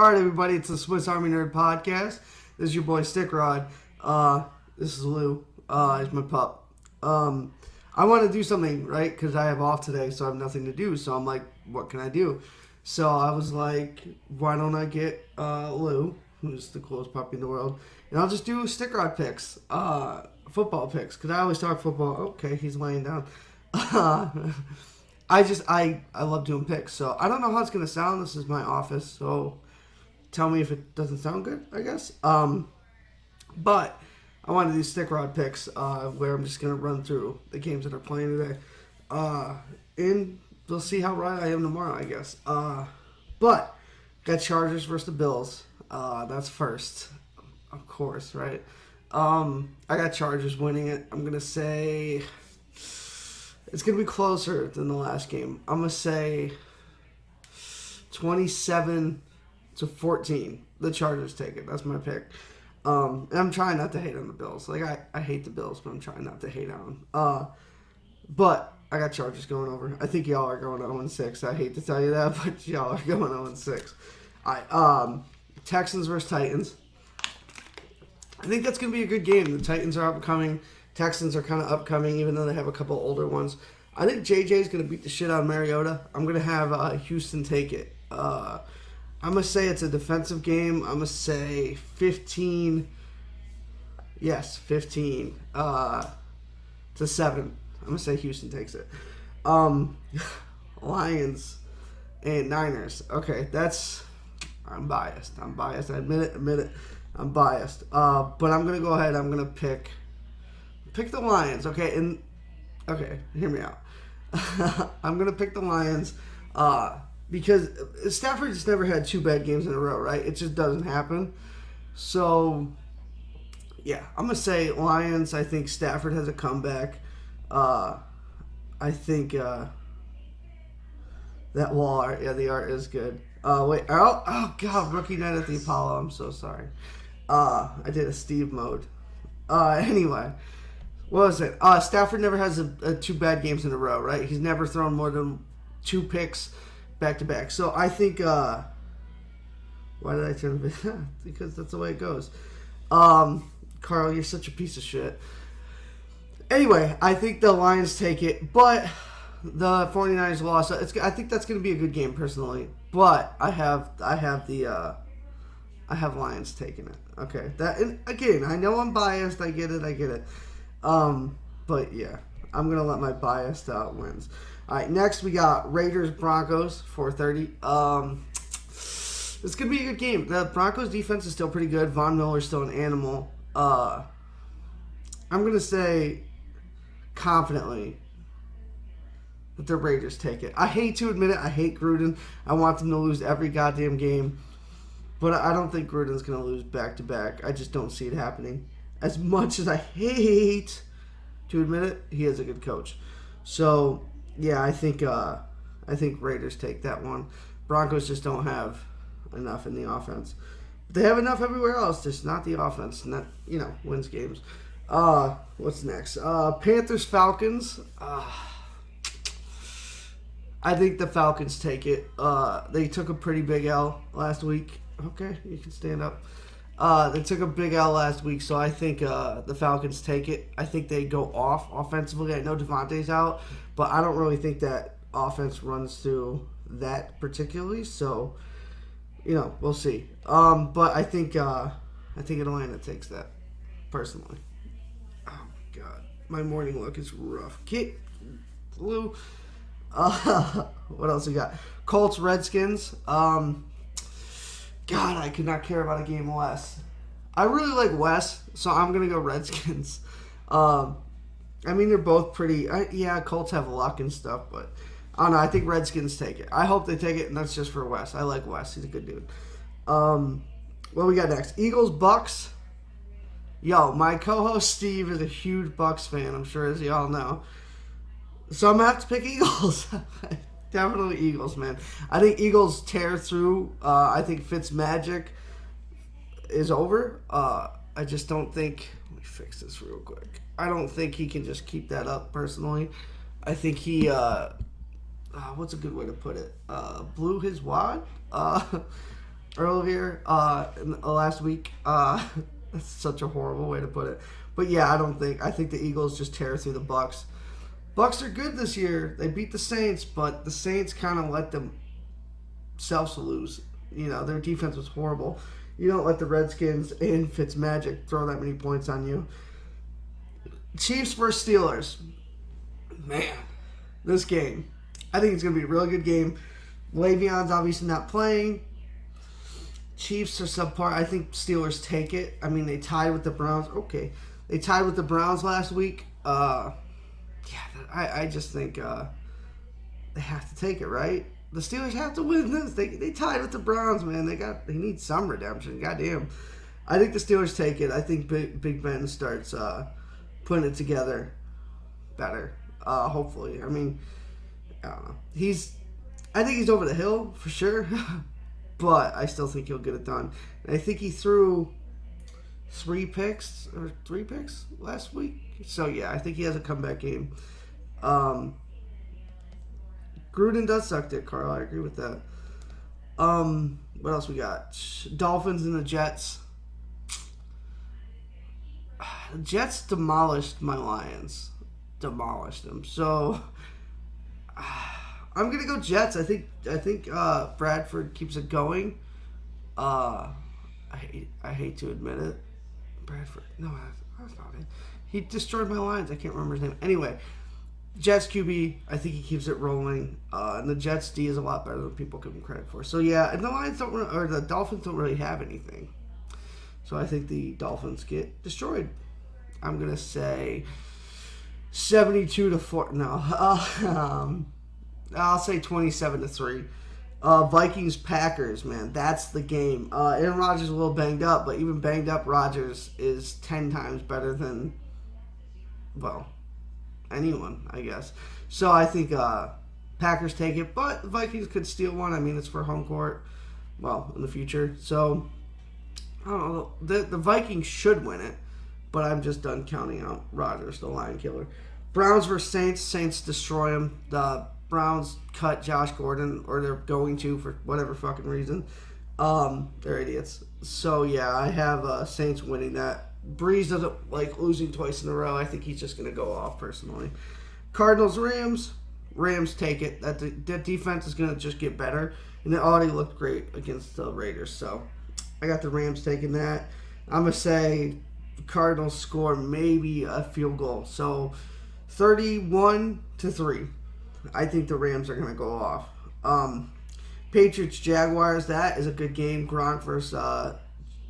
All right, everybody, it's the Swiss Army Nerd Podcast. This is your boy Stick Rod. This is Lou. He's my pup. I want to do something, right? Because I have off today, so I have nothing to do. So I'm like, what can I do? So I was like, why don't I get Lou, who's the coolest puppy in the world, and I'll just do Stick Rod picks, football picks, because I always talk football. Okay, he's laying down. I love doing picks, so I don't know how it's gonna sound. This is my office, so tell me if it doesn't sound good, I guess. But I want to do Stick Rod picks, where I'm just gonna run through the games that are playing today, and we'll see how right I am tomorrow, I guess. But got Chargers versus the Bills. That's first, of course, right? I got Chargers winning it. I'm gonna say it's going to be closer than the last game. I'm going to say 27-14. The Chargers take it. That's my pick. And I'm trying not to hate on the Bills. Like, I hate the Bills, but I'm trying not to hate on them. But I got Chargers going over. I think y'all are going 0-6. I hate to tell you that, but y'all are going 0-6. All right, Texans versus Titans. I think that's going to be a good game. The Titans are upcoming. Texans are kind of upcoming, even though they have a couple older ones. I think JJ is going to beat the shit out of Mariota. I'm going to have Houston take it. I'm going to say it's a defensive game. I'm going to say 15. Yes, 15 to 7. I'm going to say Houston takes it. Lions and Niners. Okay, I'm biased. I admit it. I'm biased. But I'm going to go ahead. I'm going to pick the Lions, okay? And okay, hear me out. I'm gonna pick the Lions because Stafford just never had 2 bad games in a row, right? It just doesn't happen. So yeah, I'm gonna say Lions. I think Stafford has a comeback. I think that wall art, the art is good. Oh god, rookie night at the Apollo. I'm so sorry. I did a Steve mode. Anyway. What was it? Stafford never has 2 bad games in a row, right? He's never thrown more than 2 picks back-to-back. So I think, why did I turn the video? Because that's the way it goes. Carl, you're such a piece of shit. Anyway, I think the Lions take it, but the 49ers lost. I think that's going to be a good game, personally. But I have Lions taking it. Okay. And again, I know I'm biased. I get it. But yeah, I'm going to let my biased wins. All right, next we got Raiders-Broncos, 4:30. It's going to be a good game. The Broncos defense is still pretty good. Von Miller's still an animal. I'm going to say confidently that the Raiders take it. I hate to admit it. I hate Gruden. I want them to lose every goddamn game. But I don't think Gruden's going to lose back-to-back. I just don't see it happening. As much as I hate to admit it, he is a good coach. So, yeah, I think Raiders take that one. Broncos just don't have enough in the offense. They have enough everywhere else, just not the offense. And that, wins games. What's next? Panthers Falcons. I think the Falcons take it. They took a pretty big L last week. Okay, you can stand up. They took a big L last week, so I think the Falcons take it. I think they go off offensively. I know Devontae's out, but I don't really think that offense runs through that particularly. So, we'll see. But I think Atlanta takes that, personally. Oh my god, my morning look is rough. Lou. What else we got? Colts Redskins. God, I could not care about a game less. I really like Wes, so I'm going to go Redskins. They're both pretty... Colts have luck and stuff, but I don't know. I think Redskins take it. I hope they take it, and that's just for Wes. I like Wes. He's a good dude. What we got next? Eagles, Bucks. Yo, my co-host Steve is a huge Bucks fan, I'm sure, as y'all know. So I'm going to have to pick Eagles. Definitely Eagles, man. I think Eagles tear through. I think Fitzmagic is over. I just don't think... Let me fix this real quick. I don't think he can just keep that up, personally. I think he... what's a good way to put it? Blew his wad? earlier last week. That's such a horrible way to put it. But yeah, I think the Eagles just tear through the Bucs. Bucs are good this year. They beat the Saints, but the Saints kind of let themselves lose. You know, their defense was horrible. You don't let the Redskins and Fitzmagic throw that many points on you. Chiefs versus Steelers. Man, this game. I think it's going to be a really good game. Le'Veon's obviously not playing. Chiefs are subpar. I think Steelers take it. I mean, they tied with the Browns. Okay. They tied with the Browns last week. I just think they have to take it, right? The Steelers have to win this. They tied with the Browns, man. They need some redemption. Goddamn. I think the Steelers take it. I think Big Ben starts putting it together better. Hopefully. I mean, I don't know. I think he's over the hill for sure, but I still think he'll get it done. And I think he threw 3 picks last week. So yeah, I think he has a comeback game. Gruden does suck there, Carl. I agree with that. What else we got? Dolphins and the Jets. The Jets demolished my Lions. Demolished them. So I'm gonna go Jets. I think Bradford keeps it going. I hate to admit it. Bradford. No, that's not it. He destroyed my Lions. I can't remember his name. Anyway, Jets QB. I think he keeps it rolling. And the Jets D is a lot better than people give him credit for. So yeah, and the Dolphins don't really have anything. So I think the Dolphins get destroyed. I'm gonna say 72-4. No, I'll say 27-3. Vikings Packers, man, that's the game. Aaron Rodgers is a little banged up, but even banged up Rodgers is 10 times better than, well, anyone, I guess. So I think Packers take it, but the Vikings could steal one. I mean, it's for home court, well, in the future. So I don't know. The Vikings should win it, but I'm just done counting out Rodgers, the Lion Killer. Browns versus Saints. Saints destroy them. The Browns cut Josh Gordon, or they're going to for whatever fucking reason. They're idiots. So yeah, I have Saints winning that. Breeze doesn't like losing twice in a row. I think he's just going to go off personally. Cardinals Rams. Rams take it. That defense is going to just get better, and it already looked great against the Raiders. So I got the Rams taking that. I'm going to say Cardinals score maybe a field goal. So 31-3. I think the Rams are going to go off. Patriots Jaguars. That is a good game. Gronk versus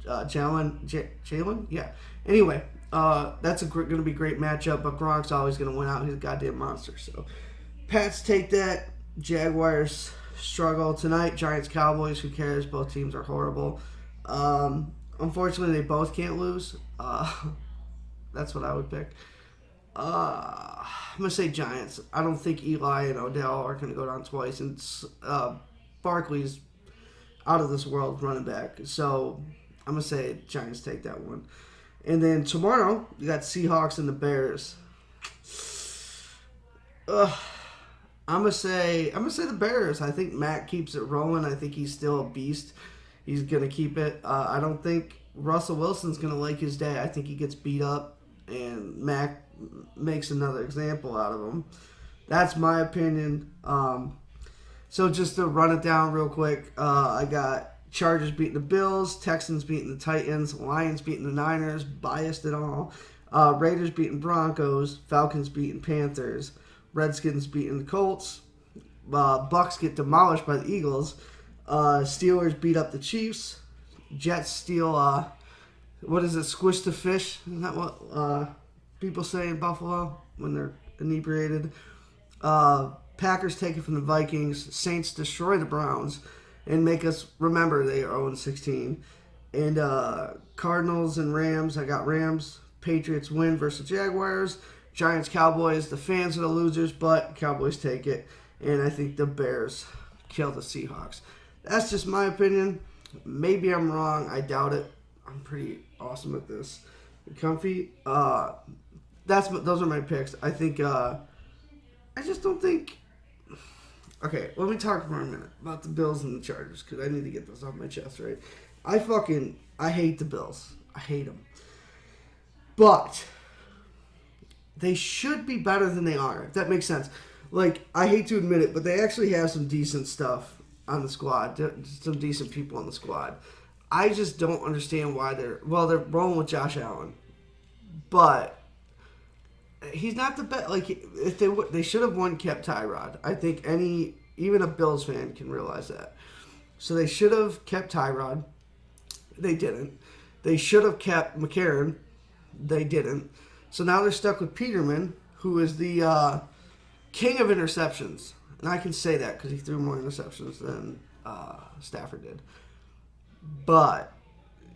Jalen. Yeah. Anyway, that's going to be a great matchup. But Gronk's always going to win out. He's a goddamn monster. So Pats take that. Jaguars struggle tonight. Giants Cowboys. Who cares? Both teams are horrible. Unfortunately, they both can't lose. That's what I would pick. I'm going to say Giants. I don't think Eli and Odell are going to go down twice. And Barkley's out of this world running back. So I'm going to say Giants take that one. And then tomorrow, you got Seahawks and the Bears. I'm going to say the Bears. I think Matt keeps it rolling. I think he's still a beast. He's going to keep it. I don't think Russell Wilson's going to like his day. I think he gets beat up, and Mac makes another example out of him. That's my opinion. So just to run it down real quick, I got Chargers beating the Bills, Texans beating the Titans, Lions beating the Niners, biased at all. Raiders beating Broncos, Falcons beating Panthers, Redskins beating the Colts, Bucks get demolished by the Eagles, Steelers beat up the Chiefs, Jets steal, squish the fish? Isn't that what people say in Buffalo when they're inebriated? Packers take it from the Vikings, Saints destroy the Browns, and make us remember they are 0-16. And Cardinals and Rams, I got Rams. Patriots win versus Jaguars. Giants, Cowboys, the fans are the losers, but Cowboys take it. And I think the Bears kill the Seahawks. That's just my opinion. Maybe I'm wrong. I doubt it. I'm pretty awesome at this. Comfy. Those are my picks. I think. I just don't think. Okay, let me talk for a minute about the Bills and the Chargers because I need to get this off my chest, right? I hate the Bills. I hate them. But they should be better than they are, if that makes sense. Like, I hate to admit it, but they actually have some decent stuff on the squad, some decent people on the squad. I just don't understand why they're rolling with Josh Allen. But he's not the best. Like, if they should have kept Tyrod. I think even a Bills fan can realize that. So they should have kept Tyrod. They didn't. They should have kept McCarron. They didn't. So now they're stuck with Peterman, who is the king of interceptions. And I can say that because he threw more interceptions than Stafford did. But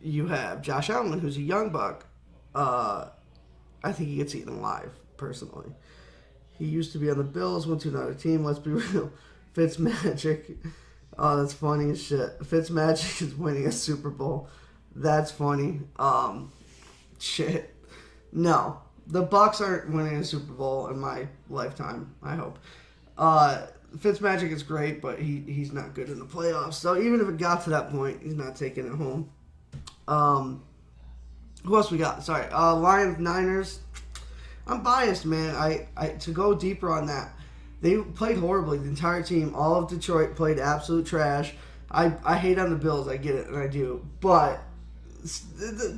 you have Josh Allen, who's a young buck. I think he gets eaten alive, personally. He used to be on the Bills, went to another team. Let's be real. Fitzmagic. Oh, that's funny as shit. Fitzmagic is winning a Super Bowl. That's funny. Shit. No. The Bucs aren't winning a Super Bowl in my lifetime, I hope. Fitzmagic is great, but he's not good in the playoffs. So even if it got to that point, he's not taking it home. Who else we got? Sorry. Lions, Niners. I'm biased, man. I to go deeper on that. They played horribly. The entire team, all of Detroit, played absolute trash. I hate on the Bills. I get it, and I do. But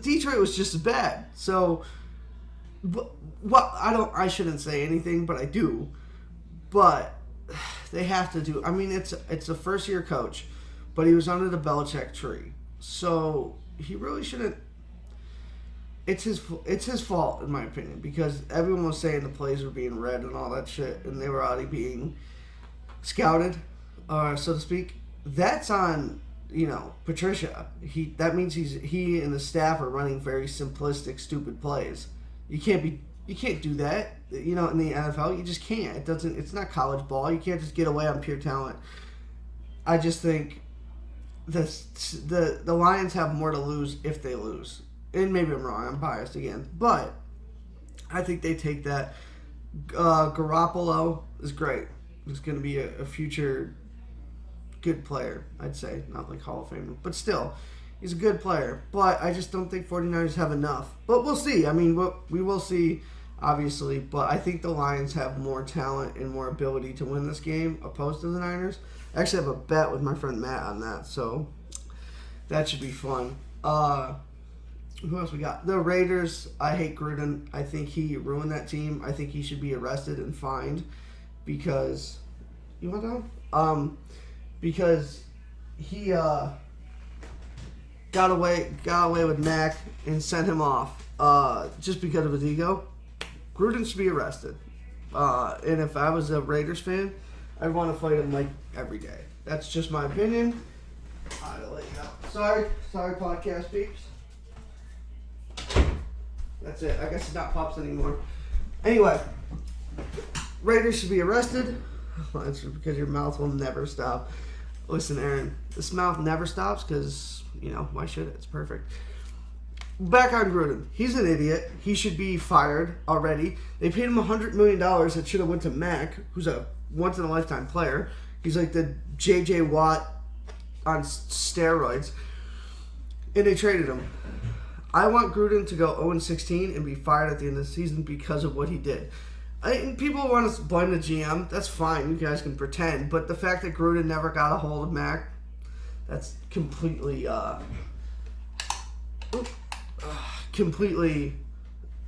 Detroit was just as bad. So, I shouldn't say anything, but I do. But they have to do. I mean, it's a first-year coach, but he was under the Belichick tree. So he really shouldn't. It's his fault, in my opinion, because everyone was saying the plays were being read and all that shit, and they were already being scouted, so to speak. That's on, Patricia. That means he and the staff are running very simplistic, stupid plays. You can't do that, in the NFL. You just can't. It's not college ball. You can't just get away on pure talent. I just think the Lions have more to lose if they lose. And maybe I'm wrong. I'm biased again. But I think they take that. Garoppolo is great. He's going to be a future good player, I'd say. Not like Hall of Famer. But still, he's a good player. But I just don't think 49ers have enough. But we'll see. I mean, we will see, obviously. But I think the Lions have more talent and more ability to win this game opposed to the Niners. I actually have a bet with my friend Matt on that. So that should be fun. Who else we got? The Raiders. I hate Gruden. I think he ruined that team. I think he should be arrested and fined because you want to know? Because he got away with Mac and sent him off just because of his ego. Gruden should be arrested. And if I was a Raiders fan, I'd want to fight him like every day. That's just my opinion. I'll let you know. Sorry, podcast peeps. That's it. I guess it's not Pops anymore. Anyway, Raiders should be arrested. Well, it's because your mouth will never stop. Listen, Aaron, this mouth never stops because, why should it? It's perfect. Back on Gruden. He's an idiot. He should be fired already. They paid him $100 million that should have went to Mac, who's a once-in-a-lifetime player. He's like the J.J. Watt on steroids. And they traded him. I want Gruden to go 0-16 and be fired at the end of the season because of what he did. People want to blame the GM. That's fine. You guys can pretend. But the fact that Gruden never got a hold of Mac, that's completely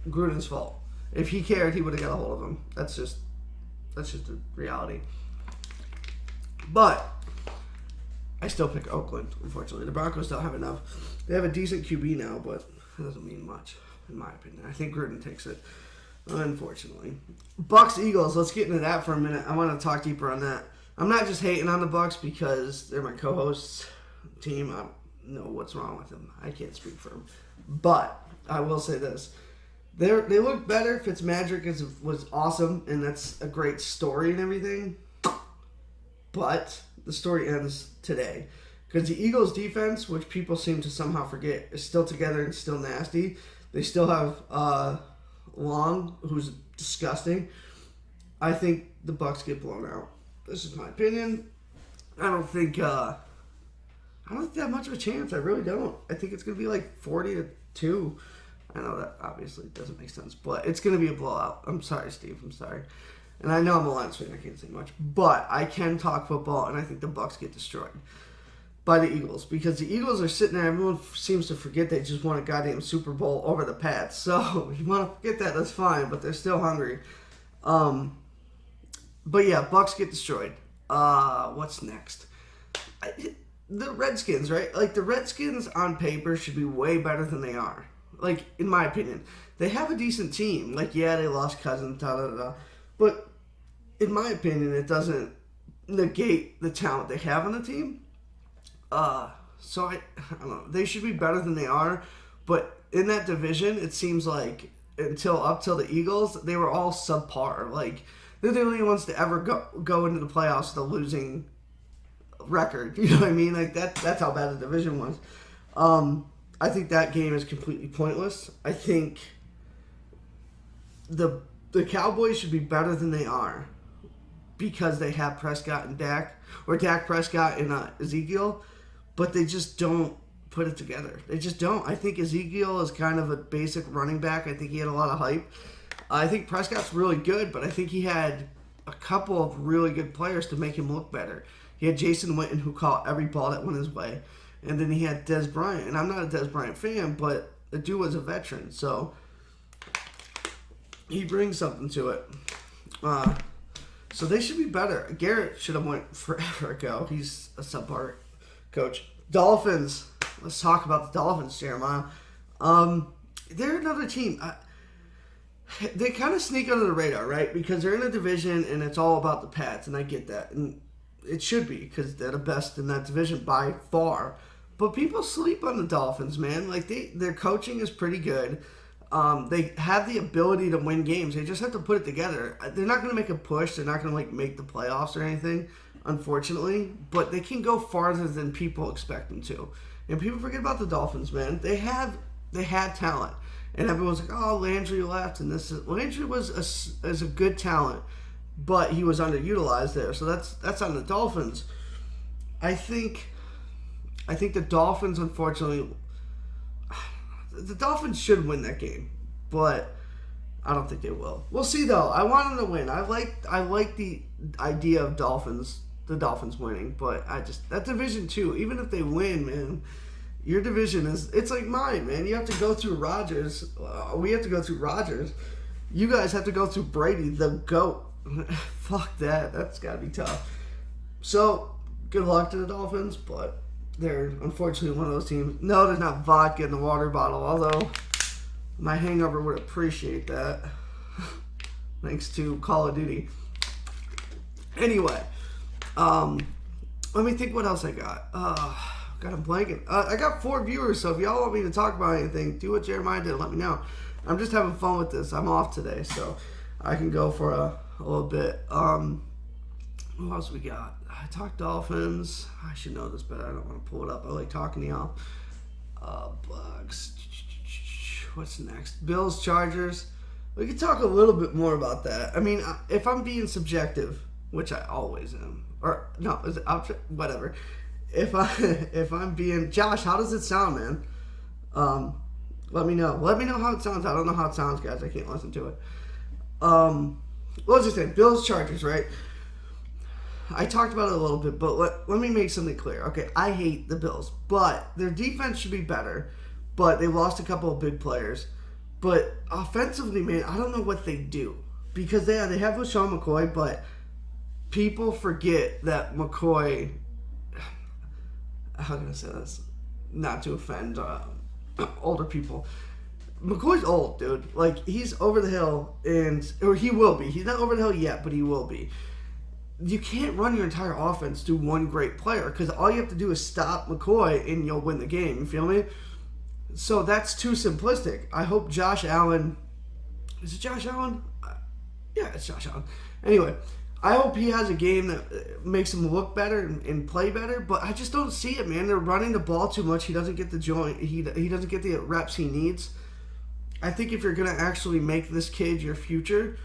Gruden's fault. If he cared, he would have got a hold of him. That's just the reality. But I still pick Oakland, unfortunately. The Broncos don't have enough. They have a decent QB now, but it doesn't mean much, in my opinion. I think Gruden takes it, unfortunately. Bucks, Eagles, let's get into that for a minute. I want to talk deeper on that. I'm not just hating on the Bucks because they're my co-hosts team. I don't know what's wrong with them. I can't speak for them. But I will say this. They look better. Fitzmagic was awesome, and that's a great story and everything. But the story ends today. Because the Eagles' defense, which people seem to somehow forget, is still together and still nasty. They still have Long, who's disgusting. I think the Bucks get blown out. This is my opinion. I don't think they have much of a chance. I really don't. I think it's going to be like 40-2. I know that obviously doesn't make sense, but it's going to be a blowout. I'm sorry, Steve. I'm sorry. And I know I'm a Lions fan. I can't say much. But I can talk football, and I think the Bucs get destroyed by the Eagles. Because the Eagles are sitting there. Everyone seems to forget they just won a goddamn Super Bowl over the Pats. So if you want to forget that, that's fine. But they're still hungry. But yeah, Bucs get destroyed. What's next? The Redskins, right? Like, the Redskins on paper should be way better than they are. Like, in my opinion. They have a decent team. Like, yeah, they lost Cousins, but in my opinion, it doesn't negate the talent they have on the team. So I don't know. They should be better than they are. But in that division, it seems like up till the Eagles, they were all subpar. Like, they're the only ones to ever go into the playoffs with a losing record. You know what I mean? Like, that's how bad the division was. I think that game is completely pointless. I think the Cowboys should be better than they are because they have Prescott and Dak, or Dak Prescott and Ezekiel, but they just don't put it together. They just don't. I think Ezekiel is kind of a basic running back. I think he had a lot of hype. I think Prescott's really good, but I think he had a couple of really good players to make him look better. He had Jason Witten, who caught every ball that went his way. And then he had Dez Bryant. And I'm not a Dez Bryant fan, but the dude was a veteran. So he brings something to it. So they should be better. Garrett should have went forever ago. He's a subpar coach. Dolphins. Let's talk about the Dolphins, Jeremiah. They're another team. They kind of sneak under the radar, right? Because they're in a division, and it's all about the Pats, and I get that. And it should be, because they're the best in that division by far. But people sleep on the Dolphins, man. Like, their coaching is pretty good. They have the ability to win games. They just have to put it together. They're not going to make a push. They're not going to, like, make the playoffs or anything, unfortunately. But they can go farther than people expect them to. And people forget about the Dolphins, man. They had talent. And everyone's like, oh, Landry left. And Landry is a good talent. But he was underutilized there. So that's on the Dolphins. I think the Dolphins, unfortunately, the Dolphins should win that game, but I don't think they will. We'll see, though. I want them to win. I like the idea of the Dolphins winning, but that division too. Even if they win, man, your division it's like mine, man. You have to go through Rodgers. We have to go through Rodgers. You guys have to go through Brady, the GOAT. Fuck that. That's got to be tough. So, good luck to the Dolphins, but they're unfortunately one of those teams. No, there's not vodka in the water bottle, although my hangover would appreciate that. Thanks to Call of Duty. Anyway, let me think what else I got. Got a blanket. I got 4 viewers, so if y'all want me to talk about anything, do what Jeremiah did. Let me know. I'm just having fun with this. I'm off today, so I can go for a little bit. What else we got? I talked Dolphins. I should know this better. I don't want to pull it up. I like talking to y'all. Bugs. What's next? Bills, Chargers. We could talk a little bit more about that. I mean, if I'm being subjective, which I always am, or no, whatever. If I'm being Josh, how does it sound, man? Let me know. Let me know how it sounds. I don't know how it sounds, guys. I can't listen to it. What was I saying? Bills, Chargers, right? I talked about it a little bit, but let me make something clear. Okay, I hate the Bills, but their defense should be better, but they lost a couple of big players. But offensively, man, I don't know what they do. Because they have LaShawn McCoy, but people forget that McCoy, how can I say this? Not to offend older people. McCoy's old, dude. Like, he's over the hill, or he will be. He's not over the hill yet, but he will be. You can't run your entire offense through one great player, because all you have to do is stop McCoy and you'll win the game. You feel me? So that's too simplistic. I hope Josh Allen... Is it Josh Allen? Yeah, it's Josh Allen. Anyway, I hope he has a game that makes him look better and play better, but I just don't see it, man. They're running the ball too much. He doesn't get the joint. He doesn't get the reps he needs. I think if you're going to actually make this kid your future,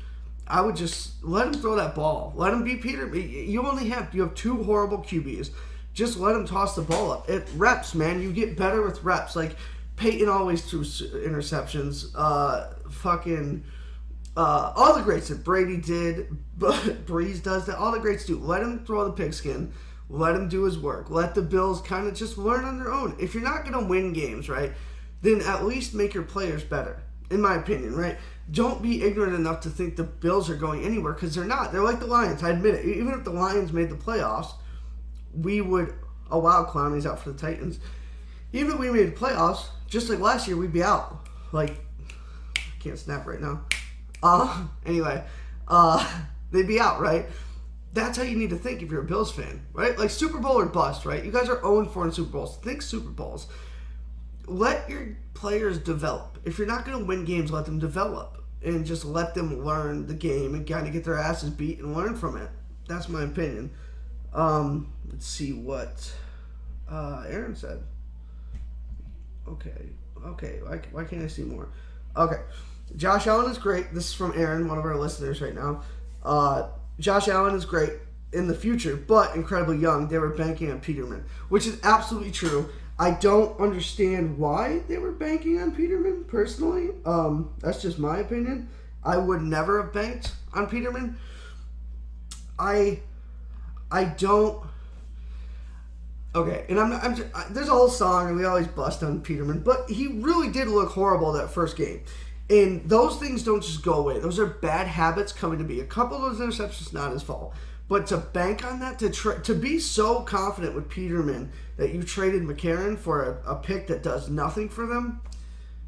I would just let him throw that ball. Let him beat Peter. You have two horrible QBs. Just let him toss the ball up. It reps, man. You get better with reps. Like Peyton always threw interceptions. All the greats did. Brady did. But Breeze does that. All the greats do. Let him throw the pigskin. Let him do his work. Let the Bills kind of just learn on their own. If you're not going to win games, right, then at least make your players better, in my opinion, right? Don't be ignorant enough to think the Bills are going anywhere, because they're not. They're like the Lions. I admit it. Even if the Lions made the playoffs, we would... Oh, wow, Clowney's out for the Titans. Even if we made the playoffs, just like last year, we'd be out. Like, I can't snap right now. Anyway, they'd be out, right? That's how you need to think if you're a Bills fan, right? Like Super Bowl or bust, right? You guys are 0-4 in Super Bowls. Think Super Bowls. Let your players develop. If you're not going to win games, let them develop. And just let them learn the game and kind of get their asses beat and learn from it. That's my opinion. Let's see what Aaron said. Okay. Why can't I see more? Okay. Josh Allen is great. This is from Aaron, one of our listeners right now. Josh Allen is great in the future, but incredibly young. They were banking on Peterman, which is absolutely true. I don't understand why they were banking on Peterman, personally. That's just my opinion. I would never have banked on Peterman. I don't... Okay, and there's a whole song, and we always bust on Peterman, but he really did look horrible that first game. And those things don't just go away. Those are bad habits coming to be. A couple of those interceptions, not his fault. But to bank on that, to be so confident with Peterman that you traded McCarron for a pick that does nothing for them,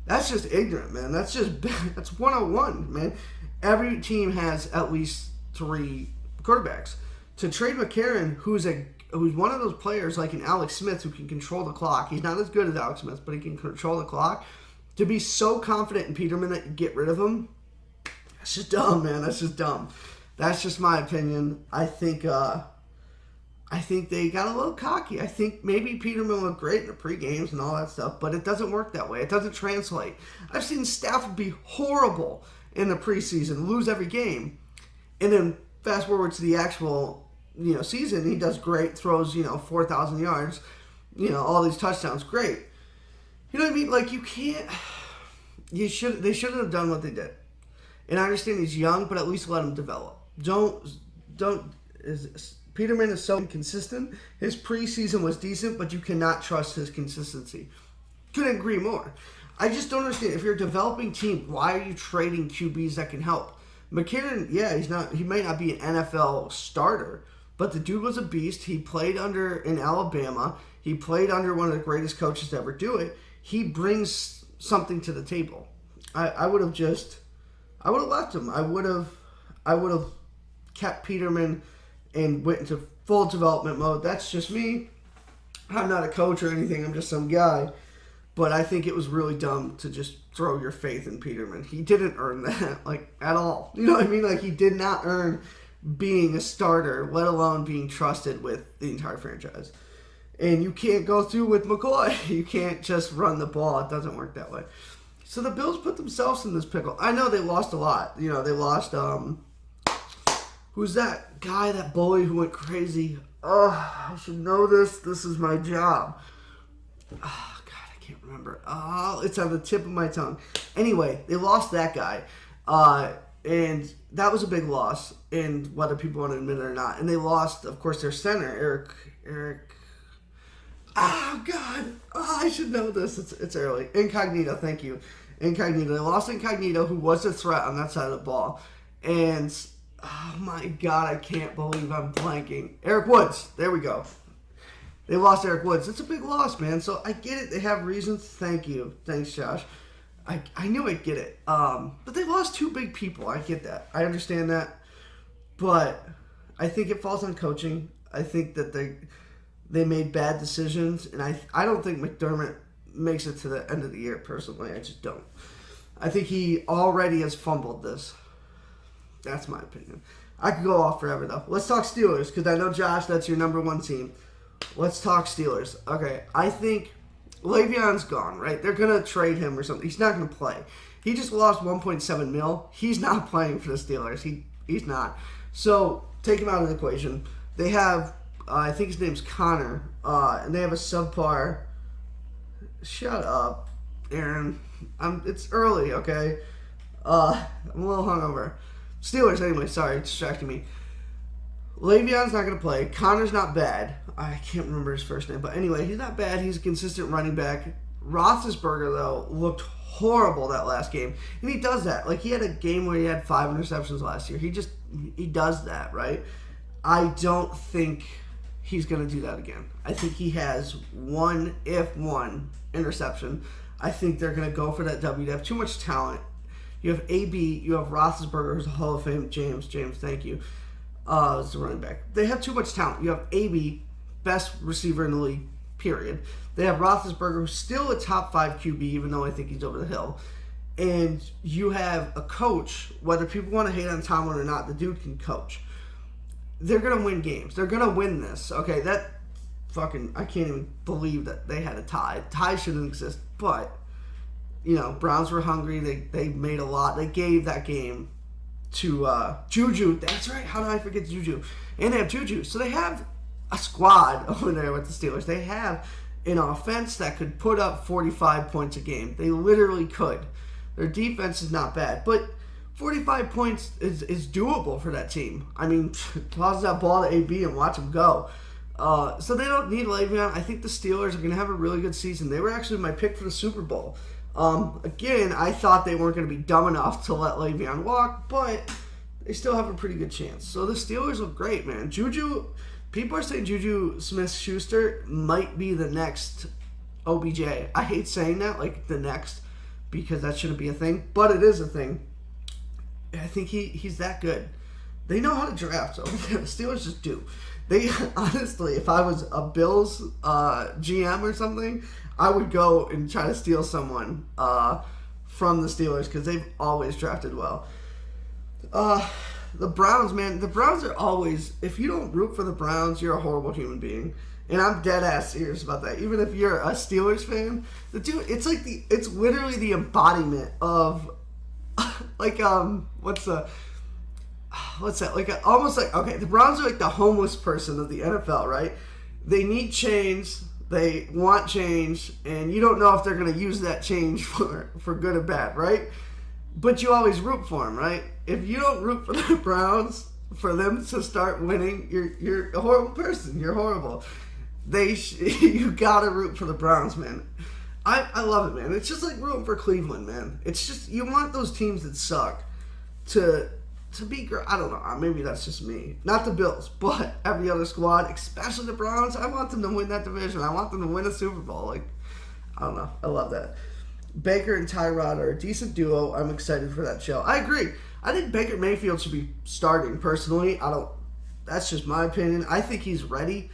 that's just ignorant, man. That's 101, man. Every team has at least 3 quarterbacks. To trade McCarron, who's one of those players like an Alex Smith who can control the clock. He's not as good as Alex Smith, but he can control the clock. To be so confident in Peterman that you get rid of him, that's just dumb, man. That's just dumb. That's just my opinion. I think they got a little cocky. I think maybe Peterman looked great in the pre-games and all that stuff, but it doesn't work that way. It doesn't translate. I've seen Stafford be horrible in the preseason, lose every game, and then fast forward to the actual season, he does great, throws 4,000 yards, all these touchdowns, great. You know what I mean? Like, you can't... They shouldn't have done what they did. And I understand he's young, but at least let him develop. Peterman is so inconsistent. His preseason was decent, but you cannot trust his consistency. Couldn't agree more. I just don't understand. If you're a developing team, why are you trading QBs that can help? McCarron, yeah, he might not be an NFL starter, but the dude was a beast. He played in Alabama. He played under one of the greatest coaches to ever do it. He brings something to the table. I would have left him. I would have kept Peterman and went into full development mode. That's just me. I'm not a coach or anything. I'm just some guy. But I think it was really dumb to just throw your faith in Peterman. He didn't earn that, at all. You know what I mean? He did not earn being a starter, let alone being trusted with the entire franchise. And you can't go through with McCoy. You can't just run the ball. It doesn't work that way. So the Bills put themselves in this pickle. I know they lost a lot. They lost, who's that guy, that bully who went crazy? Oh, I should know this. This is my job. Oh, God, I can't remember. Oh, it's on the tip of my tongue. Anyway, they lost that guy. And that was a big loss, and whether people want to admit it or not. And they lost, of course, their center, Eric. Oh, God. Oh, I should know this. It's early. Incognito, thank you. Incognito. They lost Incognito, who was a threat on that side of the ball. And, oh, my God, I can't believe I'm blanking. Eric Woods. There we go. They lost Eric Woods. It's a big loss, man. So I get it. They have reasons. Thank you. Thanks, Josh. I knew I'd get it. But they lost 2 big people. I get that. I understand that. But I think it falls on coaching. I think that they made bad decisions. And I don't think McDermott makes it to the end of the year, personally. I just don't. I think he already has fumbled this. That's my opinion. I could go off forever, though. Let's talk Steelers, because I know, Josh, that's your number 1 team. Let's talk Steelers. Okay, I think Le'Veon's gone, right? They're going to trade him or something. He's not going to play. He just lost $1.7 million. He's not playing for the Steelers. He's not. So take him out of the equation. They have, I think his name's Connor, and they have a subpar. Shut up, Aaron. It's early, okay? I'm a little hungover. Steelers, anyway. Sorry, distracting me. Le'Veon's not going to play. Connor's not bad. I can't remember his first name, but anyway, he's not bad. He's a consistent running back. Roethlisberger, though, looked horrible that last game, and he does that. Like, he had a game where he had 5 interceptions last year. He does that, right? I don't think he's going to do that again. I think he has one interception. I think they're going to go for that W. They have too much talent. You have AB, you have Roethlisberger, who's a Hall of Fame. James, thank you. Is the running back. They have too much talent. You have AB, best receiver in the league, period. They have Roethlisberger, who's still a top 5 QB, even though I think he's over the hill. And you have a coach, whether people want to hate on Tomlin or not, the dude can coach. They're going to win games. They're going to win this. Okay, I can't even believe that they had a tie. Tie shouldn't exist, but, Browns were hungry. They made a lot. They gave that game to Juju. That's right. How did I forget Juju? And they have Juju. So they have a squad over there with the Steelers. They have an offense that could put up 45 points a game. They literally could. Their defense is not bad, but 45 points is doable for that team. I mean, toss that ball to AB and watch him go. So they don't need Le'Veon. I think the Steelers are going to have a really good season. They were actually my pick for the Super Bowl. Again, I thought they weren't going to be dumb enough to let Le'Veon walk, but they still have a pretty good chance. So the Steelers look great, man. Juju, people are saying Juju Smith-Schuster might be the next OBJ. I hate saying that, like the next, because that shouldn't be a thing, but it is a thing. I think he's that good. They know how to draft, so the Steelers just do. They honestly, if I was a Bills GM or something, I would go and try to steal someone from the Steelers because they've always drafted well. The Browns, man, the Browns are always, if you don't root for the Browns, you're a horrible human being. And I'm dead ass serious about that. Even if you're a Steelers fan, it's literally the embodiment of what's that? Almost like, okay, the Browns are like the homeless person of the NFL, right? They need change, they want change, and you don't know if they're going to use that change for good or bad, right? But you always root for them, right? If you don't root for the Browns, for them to start winning, you're a horrible person. You're horrible. You gotta root for the Browns, man. I love it, man. It's just like rooting for Cleveland, man. It's just, you want those teams that suck to be great. I don't know. Maybe that's just me. Not the Bills, but every other squad, especially the Browns. I want them to win that division. I want them to win a Super Bowl. Like, I don't know. I love that. Baker and Tyrod are a decent duo. I'm excited for that show. I agree. I think Baker Mayfield should be starting, personally. That's just my opinion. I think he's ready.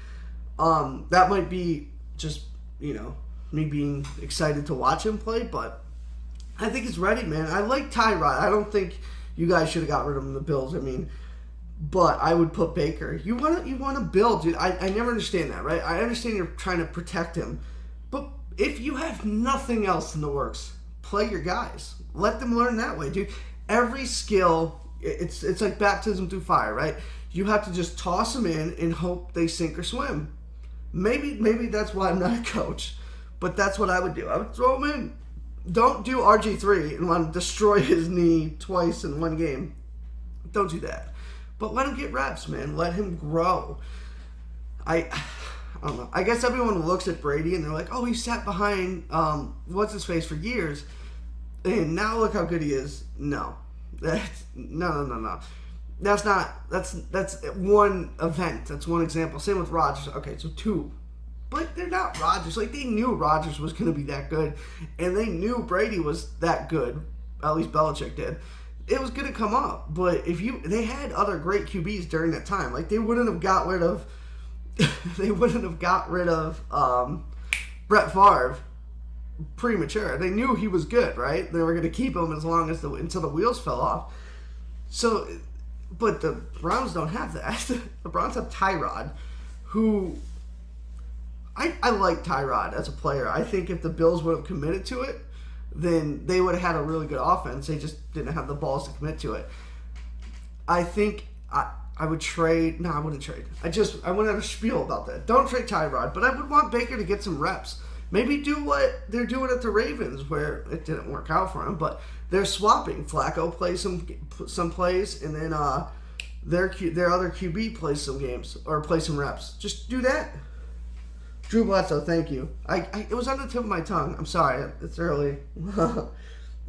That might be just, me being excited to watch him play, but I think he's ready, man. I like Tyrod. I don't think you guys should have got rid of him in the Bills. But I would put Baker. You want to build, dude. I never understand that, right? I understand you're trying to protect him, but if you have nothing else in the works, play your guys. Let them learn that way, dude. Every skill, it's like baptism through fire, right? You have to just toss them in and hope they sink or swim. Maybe that's why I'm not a coach, but that's what I would do. I would throw him in. Don't do RG3 and let him destroy his knee twice in one game. Don't do that. But let him get reps, man. Let him grow. I don't know. I guess everyone looks at Brady and they're like, oh, he sat behind what's-his-face for years, and now look how good he is. No. No. That's one event. That's one example. Same with Rodgers. Okay, so 2. But they're not Rodgers. Like, they knew Rodgers was going to be that good, and they knew Brady was that good. At least Belichick did. It was going to come up. But they had other great QBs during that time. Like, they wouldn't have got rid of Brett Favre premature. They knew he was good, right? They were going to keep him until the wheels fell off. So, but the Browns don't have that. The Browns have Tyrod, who I like Tyrod as a player. I think if the Bills would have committed to it, then they would have had a really good offense. They just didn't have the balls to commit to it. I think I would trade. No, I wouldn't trade. I wouldn't have a spiel about that. Don't trade Tyrod, but I would want Baker to get some reps. Maybe do what they're doing at the Ravens, where it didn't work out for him, but they're swapping. Flacco plays some plays, and then their other QB plays some games or plays some reps. Just do that. Drew Bledsoe, thank you. It was on the tip of my tongue. I'm sorry, it's early.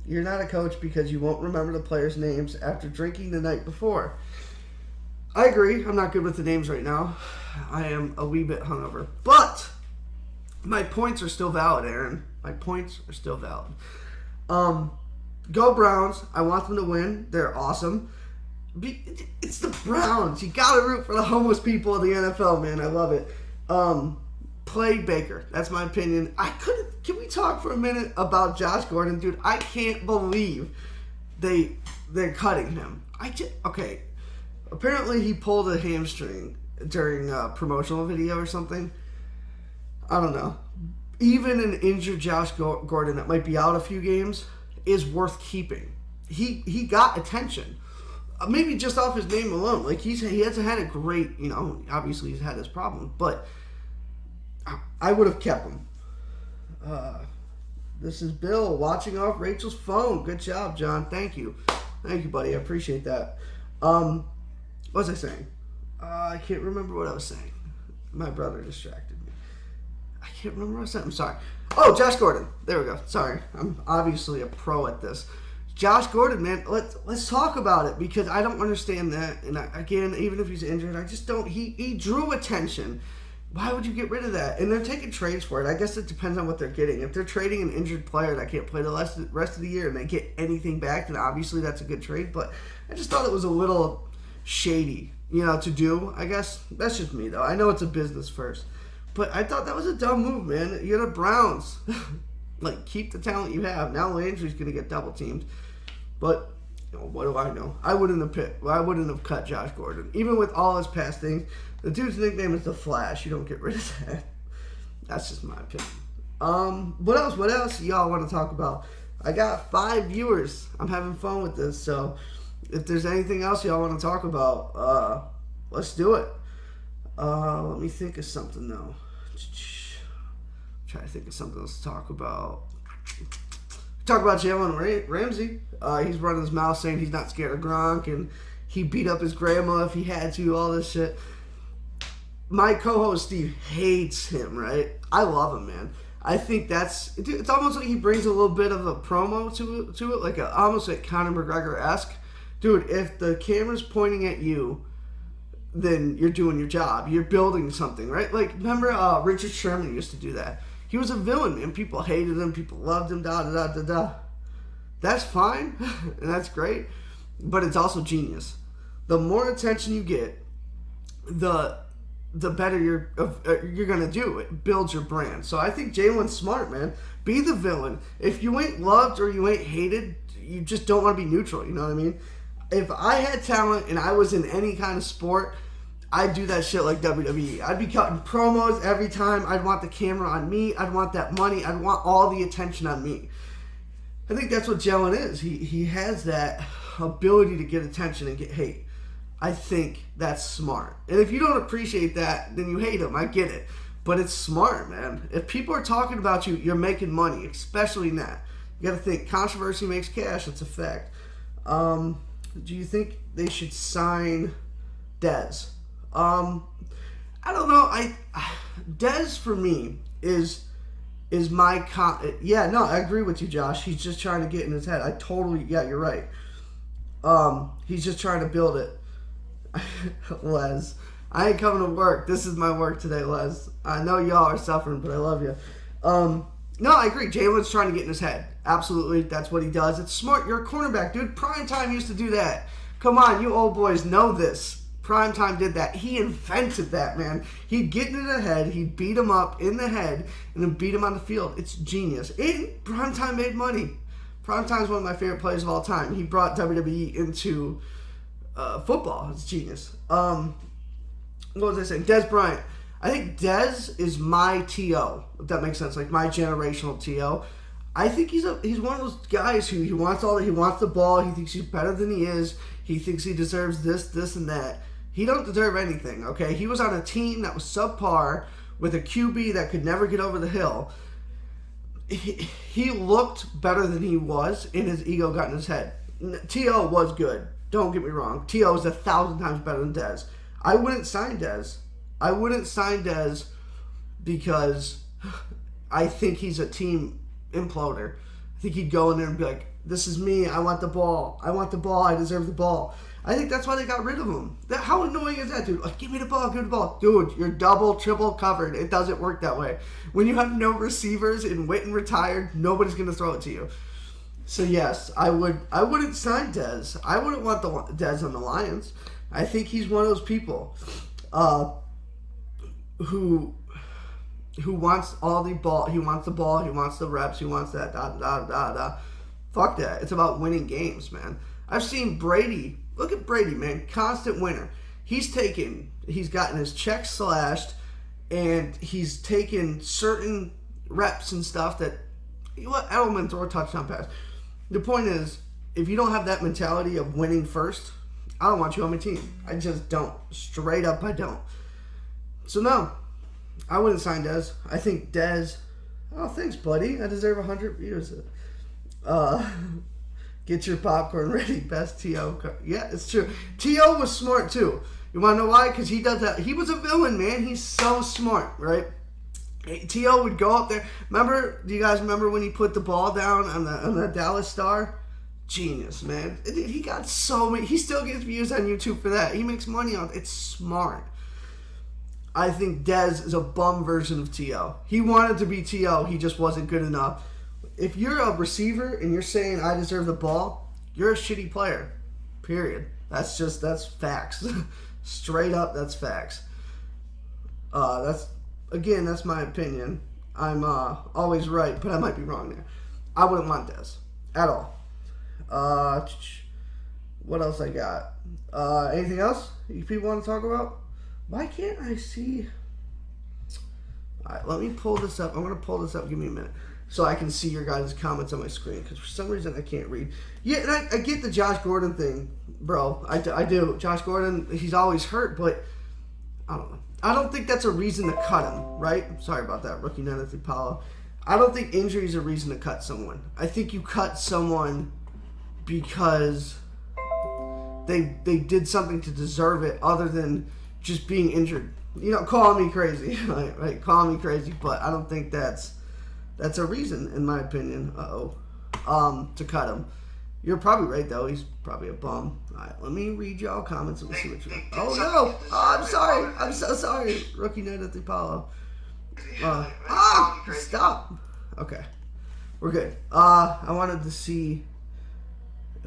You're not a coach because you won't remember the players' names after drinking the night before. I agree. I'm not good with the names right now. I am a wee bit hungover, but my points are still valid, Aaron. My points are still valid. Go Browns. I want them to win. They're awesome. It's the Browns. You gotta root for the homeless people of the NFL, man. I love it. Play Baker. That's my opinion. Can we talk for a minute about Josh Gordon, dude? I can't believe they're cutting him. Okay. Apparently he pulled a hamstring during a promotional video or something. I don't know. Even an injured Josh Gordon that might be out a few games is worth keeping. He got attention. Maybe just off his name alone. Like he hasn't had a great, obviously he's had his problem, but I would have kept him. This is Bill watching off Rachel's phone. Good job, John. Thank you. Thank you, buddy. I appreciate that. What was I saying? I can't remember what I was saying. My brother distracted me. I can't remember what I said. I'm sorry. Oh, Josh Gordon. There we go. Sorry. I'm obviously a pro at this. Josh Gordon, man, let's talk about it because I don't understand that. And again, even if he's injured, I just don't. He drew attention. Why would you get rid of that? And they're taking trades for it. I guess it depends on what they're getting. If they're trading an injured player that can't play the rest of the year and they get anything back, then obviously that's a good trade. But I just thought it was a little shady, to do. I guess that's just me, though. I know it's a business first. But I thought that was a dumb move, man. You're the Browns. Keep the talent you have. Now Landry's going to get double teamed. But what do I know? I wouldn't have cut Josh Gordon. Even with all his past things, the dude's nickname is The Flash. You don't get rid of that. That's just my opinion. What else y'all want to talk about? I got 5 viewers. I'm having fun with this. So if there's anything else y'all want to talk about, let's do it. Let me think of something, though. Try to think of something else to talk about. Talk about Jalen Ramsey. He's running his mouth saying he's not scared of Gronk, and he beat up his grandma if he had to, all this shit. My co-host Steve hates him, right? I love him, man. I think it's almost like he brings a little bit of a promo to it, almost like Conor McGregor-esque. Dude, if the camera's pointing at you, then you're doing your job. You're building something, right? Remember Richard Sherman used to do that. He was a villain, man. People hated him. People loved him, da-da-da-da-da. That's fine, and that's great, but it's also genius. The more attention you get, the better you're going to do. It builds your brand. So I think Jalen's smart, man. Be the villain. If you ain't loved or you ain't hated, you just don't want to be neutral, you know what I mean? If I had talent and I was in any kind of sport, I'd do that shit like WWE. I'd be cutting promos every time. I'd want the camera on me. I'd want that money. I'd want all the attention on me. I think that's what Jalen is. He has that ability to get attention and get hate. I think that's smart. And if you don't appreciate that, then you hate him. I get it. But it's smart, man. If people are talking about you, you're making money, especially in that. You got to think, controversy makes cash. It's a fact. Do you think they should sign Dez? I don't know. Dez for me is my yeah, no, I agree with you, Josh. He's just trying to get in his head. Yeah, you're right. He's just trying to build it. Les, I ain't coming to work. This is my work today, Les. I know y'all are suffering, but I love you. No, I agree. Jalen's trying to get in his head. Absolutely. That's what he does. It's smart. You're a cornerback, dude. Primetime used to do that. Come on, you old boys know this. Primetime did that. He invented that, man. He'd get into the head, he'd beat him up in the head, and then beat him on the field. It's genius. And Primetime made money. Primetime's one of my favorite players of all time. He brought WWE into football. It's genius. What was I saying? Dez Bryant. I think Dez is my TO, if that makes sense, like my generational TO. I think he's one of those guys who he wants the ball. He thinks he's better than he is. He thinks he deserves this, and that. He don't deserve anything, okay? He was on a team that was subpar with a QB that could never get over the hill. He looked better than he was, and his ego got in his head. T.O. was good. Don't get me wrong. T.O. is 1,000 times better than Dez. I wouldn't sign Dez. Because I think he's a team imploder. I think he'd go in there and be like, this is me. I want the ball. I deserve the ball. I think that's why they got rid of him. How annoying is that, dude? Like, give me the ball. Dude, you're double, triple covered. It doesn't work that way. When you have no receivers and Witten retired, nobody's going to throw it to you. So, yes, I wouldn't sign Dez. I wouldn't want Dez on the Lions. I think he's one of those people who wants all the ball. He wants the ball. He wants the reps. He wants that, Fuck that. It's about winning games, man. I've seen Brady. Look at Brady, man. Constant winner. He's gotten his checks slashed, and he's taken certain reps and stuff that you let Edelman throw a touchdown pass. The point is, if you don't have that mentality of winning first, I don't want you on my team. I just don't. Straight up, I don't. So, no. I wouldn't sign Dez. I think Dez... Oh, thanks, buddy. I deserve 100 views. Get your popcorn ready. Best T.O. Yeah, it's true. T.O. was smart, too. You want to know why? Because he does that. He was a villain, man. He's so smart, right? T.O. would go up there. Do you guys remember when he put the ball down on the Dallas Star? Genius, man. He got so many. He still gets views on YouTube for that. He makes money on it. It's smart. I think Dez is a bum version of T.O. He wanted to be T.O. He just wasn't good enough. If you're a receiver and you're saying I deserve the ball, you're a shitty player. Period. That's facts. Straight up, that's facts. That's my opinion. I'm always right, but I might be wrong there. I wouldn't want Dez at all. What else I got? Anything else you people want to talk about? Why can't I see? All right, let me pull this up. I'm going to pull this up. Give me a minute so I can see your guys' comments on my screen because for some reason I can't read. Yeah, and I get the Josh Gordon thing, bro. I do. Josh Gordon, he's always hurt, but I don't know. I don't think that's a reason to cut him, right? Sorry about that, rookie Nanathy Paulo. I don't think injury is a reason to cut someone. I think you cut someone because they did something to deserve it other than just being injured. You know, call me crazy, right? Call me crazy, but I don't think that's a reason, in my opinion. To cut him. You're probably right, though. He's probably a bum. All right, let me read y'all comments and see what you. Oh no! Oh, I'm sorry. I'm so sorry. Rookie night at the Apollo. Stop. Okay, we're good. I wanted to see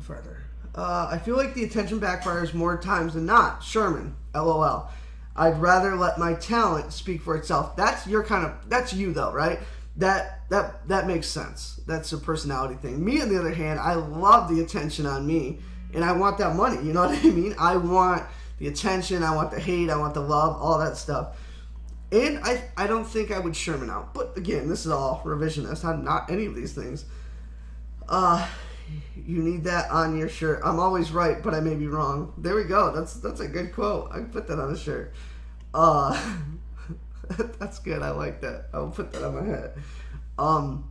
further. I feel like the attention backfires more times than not. Sherman, LOL. I'd rather let my talent speak for itself. That's you though, right? That makes sense. That's a personality thing. Me, on the other hand, I love the attention on me, and I want that money. You know what I mean? I want the attention. I want the hate. I want the love. All that stuff. And I don't think I would Sherman out. But again, this is all revisionist. I'm not any of these things. You need that on your shirt. I'm always right, but I may be wrong. There we go. That's a good quote. I can put that on a shirt. That's good. I like that. I'll put that on my head. What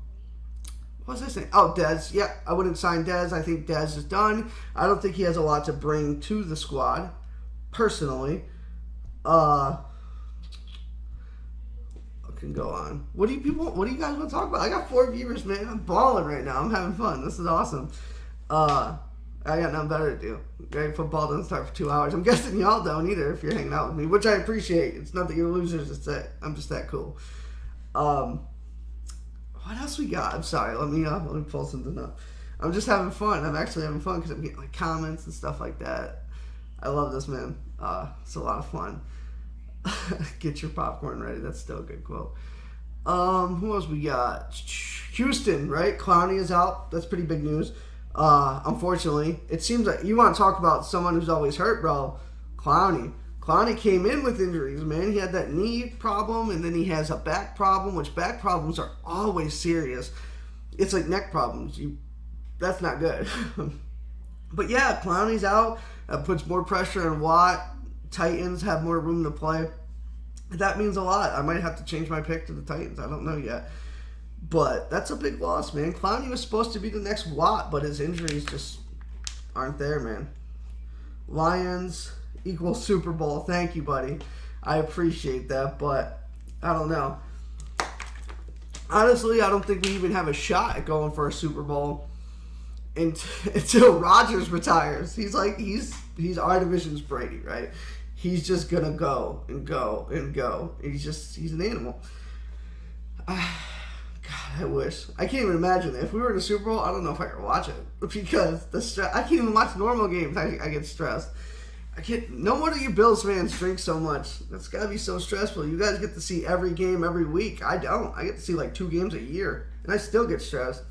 was I saying? Oh, Dez. Yeah, I wouldn't sign Dez. I think Dez is done. I don't think he has a lot to bring to the squad, personally. I can go on. What do you guys want to talk about? I got 4 viewers, man. I'm balling right now. I'm having fun. This is awesome. I got nothing better to do. Okay, football doesn't start for 2 hours. I'm guessing y'all don't either if you're hanging out with me, which I appreciate. It's not that you're losers. It's that I'm just that cool. What else we got? I'm sorry. Let me pull something up. I'm just having fun. I'm actually having fun because I'm getting like comments and stuff like that. I love this, man. It's a lot of fun. Get your popcorn ready. That's still a good quote. Who else we got? Houston, right? Clowney is out. That's pretty big news. Unfortunately, it seems like you want to talk about someone who's always hurt, bro. Clowney came in with injuries, man. He had that knee problem, and then he has a back problem, which back problems are always serious. it's like neck problems. That's not good. But yeah, Clowney's out. That puts more pressure on Watt. Titans have more room to play. That means a lot. I might have to change my pick to the Titans. I don't know yet. But that's a big loss, man. Clowney was supposed to be the next Watt, but his injuries just aren't there, man. Lions equals Super Bowl. Thank you, buddy. I appreciate that, but I don't know. Honestly, I don't think we even have a shot at going for a Super Bowl until Rodgers retires. He's our division's Brady, right? He's just gonna go and go and go. He's an animal. God, I wish. I can't even imagine it. If we were in a Super Bowl, I don't know if I could watch it because I can't even watch normal games. I get stressed. No wonder you Bills fans drink so much. That's gotta be so stressful. You guys get to see every game every week. I don't. I get to see like 2 games a year, and I still get stressed.